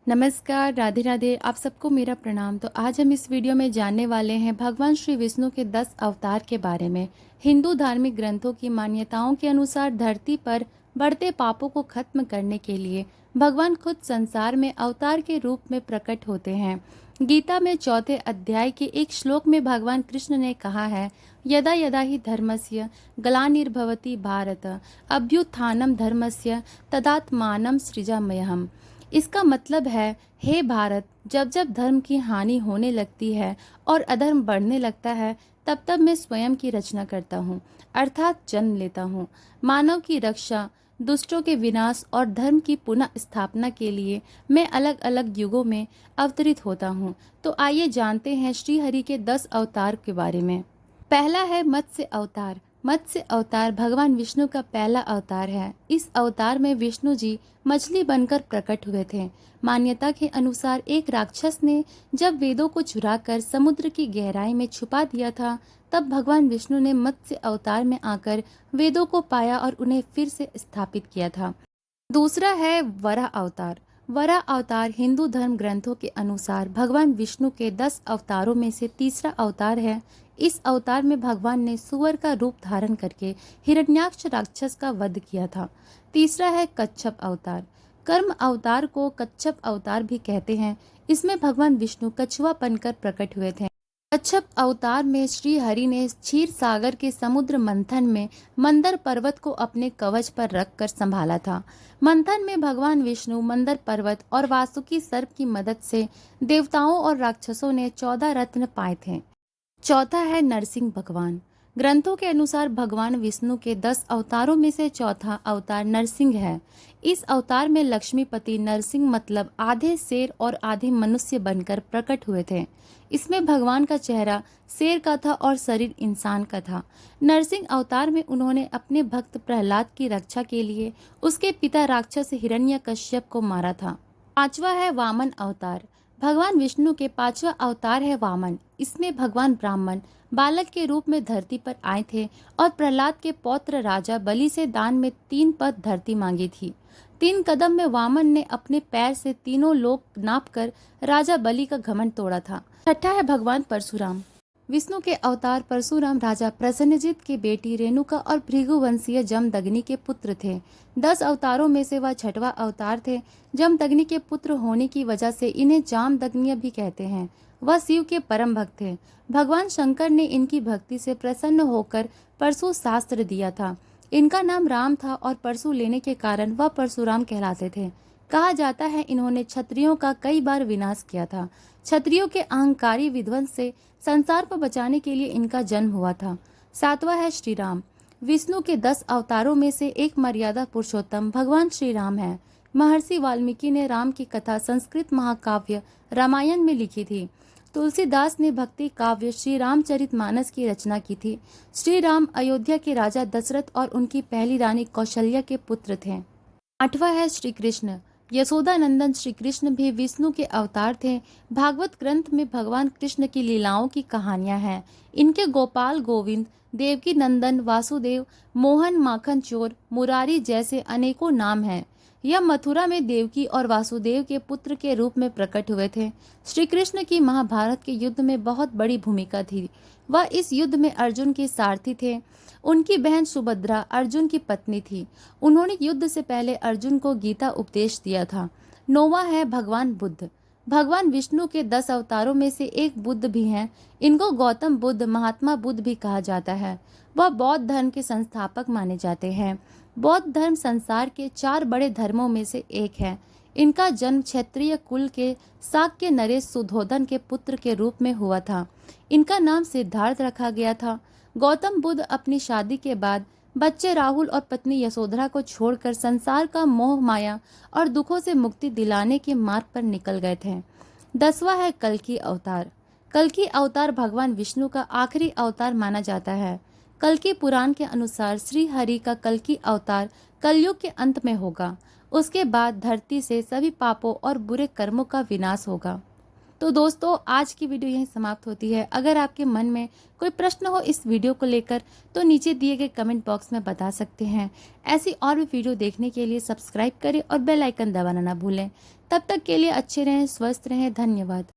नमस्कार, राधे राधे। आप सबको मेरा प्रणाम। तो आज हम इस वीडियो में जानने वाले हैं भगवान श्री विष्णु के 10 अवतार के बारे में। हिंदू धार्मिक ग्रंथों की मान्यताओं के अनुसार धरती पर बढ़ते पापों को खत्म करने के लिए भगवान खुद संसार में अवतार के रूप में प्रकट होते हैं। गीता में चौथे अध्याय के एक श्लोक में भगवान कृष्ण ने कहा है, यदा यदा ही धर्मस्य ग्लानिर्भवति भारत अभ्युत्थानम धर्मस्य तदात्मानं सृजाम्यहम्। इसका मतलब है, हे भारत, जब जब धर्म की हानि होने लगती है और अधर्म बढ़ने लगता है, तब तब मैं स्वयं की रचना करता हूँ, अर्थात जन्म लेता हूँ। मानव की रक्षा, दुष्टों के विनाश और धर्म की पुनः स्थापना के लिए मैं अलग अलग युगों में अवतरित होता हूँ। तो आइए जानते हैं श्री हरि के 10 अवतार के बारे में। पहला है मत्स्य अवतार। मत्स्य अवतार भगवान विष्णु का पहला अवतार है। इस अवतार में विष्णु जी मछली बनकर प्रकट हुए थे। मान्यता के अनुसार एक राक्षस ने जब वेदों को चुराकर समुद्र की गहराई में छुपा दिया था, तब भगवान विष्णु ने मत्स्य अवतार में आकर वेदों को पाया और उन्हें फिर से स्थापित किया था। दूसरा है वराह अवतार। वराह अवतार हिंदू धर्म ग्रंथों के अनुसार भगवान विष्णु के 10 अवतारों में से तीसरा अवतार है। इस अवतार में भगवान ने सुअर का रूप धारण करके हिरण्याक्ष राक्षस का वध किया था। तीसरा है कच्छप अवतार। कर्म अवतार को कच्छप अवतार भी कहते हैं। इसमें भगवान विष्णु कछुआ बनकर प्रकट हुए थे। कच्छप अवतार में श्री हरि ने क्षीर सागर के समुद्र मंथन में मंदर पर्वत को अपने कवच पर रखकर संभाला था। मंथन में भगवान विष्णु मंदर पर्वत और वासुकी सर्प की मदद से देवताओं और राक्षसों ने 14 रत्न पाए थे। चौथा है नरसिंह भगवान। ग्रंथों के अनुसार भगवान विष्णु के 10 अवतारों में से चौथा अवतार नरसिंह है। इस अवतार में लक्ष्मीपति नरसिंह मतलब आधे शेर और आधे मनुष्य बनकर प्रकट हुए थे। इसमें भगवान का चेहरा शेर का था और शरीर इंसान का था। नरसिंह अवतार में उन्होंने अपने भक्त प्रहलाद की रक्षा के लिए उसके पिता राक्षस हिरण्यकश्यप को मारा था। पांचवा है वामन अवतार। भगवान विष्णु के पांचवा अवतार है वामन। इसमें भगवान ब्राह्मण बालक के रूप में धरती पर आए थे और प्रहलाद के पौत्र राजा बलि से दान में 3 पद धरती मांगी थी। 3 कदम में वामन ने अपने पैर से तीनों लोक नापकर राजा बलि का घमंड तोड़ा था। छठा है भगवान परशुराम। विष्णु के अवतार परशुराम राजा प्रसन्नजित की बेटी रेणुका और भृगुवंशीय जमदग्नि के पुत्र थे। 10 अवतारों में से वह छठवां अवतार थे। जमदग्नि के पुत्र होने की वजह से इन्हें जामदग्नि भी कहते हैं। वह शिव के परम भक्त थे। भगवान शंकर ने इनकी भक्ति से प्रसन्न होकर परशु शास्त्र दिया था। इनका नाम राम था और परशु लेने के कारण वह परशुराम कहलाते थे। कहा जाता है इन्होंने क्षत्रियों का कई बार विनाश किया था। क्षत्रियों के अहंकारी विध्वंस से संसार को बचाने के लिए इनका जन्म हुआ था। सातवां है श्री राम। विष्णु के 10 अवतारों में से एक मर्यादा पुरुषोत्तम भगवान श्री राम है। महर्षि वाल्मीकि ने राम की कथा संस्कृत महाकाव्य रामायण में लिखी थी। तुलसीदास ने भक्ति काव्य श्री रामचरितमानस की रचना की थी। श्री राम अयोध्या के राजा दशरथ और उनकी पहली रानी कौशल्या के पुत्र थे। आठवां है श्री कृष्ण। यशोदा नंदन श्री कृष्ण भी विष्णु के अवतार थे। भागवत ग्रंथ में भगवान कृष्ण की लीलाओं की कहानियां हैं। इनके गोपाल गोविंद, देवकी नंदन, वासुदेव, मोहन, माखन चोर, मुरारी जैसे अनेकों नाम हैं। यह मथुरा में देवकी और वासुदेव के पुत्र के रूप में प्रकट हुए थे। श्री कृष्ण की महाभारत के युद्ध में बहुत बड़ी भूमिका थी। वह इस युद्ध में अर्जुन के सारथी थे। उनकी बहन सुभद्रा अर्जुन की पत्नी थी। उन्होंने युद्ध से पहले अर्जुन को गीता उपदेश दिया था। नौवां है भगवान बुद्ध। भगवान विष्णु के 10 अवतारों में से एक बुद्ध भी हैं। इनको गौतम बुद्ध, महात्मा बुद्ध भी कहा जाता है। वह बौद्ध धर्म के संस्थापक माने जाते हैं। बौद्ध धर्म संसार के 4 बड़े धर्मों में से एक है। इनका जन्म क्षत्रिय कुल के शाक्य नरेश सुधोधन के पुत्र के रूप में हुआ था। इनका नाम सिद्धार्थ रखा गया था। गौतम बुद्ध अपनी शादी के बाद बच्चे राहुल और पत्नी यशोधरा को छोड़कर संसार का मोह माया और दुखों से मुक्ति दिलाने के मार्ग पर निकल गए थे। 10वां है कल्कि अवतार। कल्कि अवतार भगवान विष्णु का आखिरी अवतार माना जाता है। कल्कि पुराण के अनुसार श्री हरि का कल्कि अवतार कलयुग के अंत में होगा। उसके बाद धरती से सभी पापों और बुरे कर्मों का विनाश होगा। तो दोस्तों आज की वीडियो यहीं समाप्त होती है। अगर आपके मन में कोई प्रश्न हो इस वीडियो को लेकर तो नीचे दिए गए कमेंट बॉक्स में बता सकते हैं। ऐसी और भी वीडियो देखने के लिए सब्सक्राइब करें और बेल आइकन दबाना ना भूलें। तब तक के लिए अच्छे रहें, स्वस्थ रहें। धन्यवाद।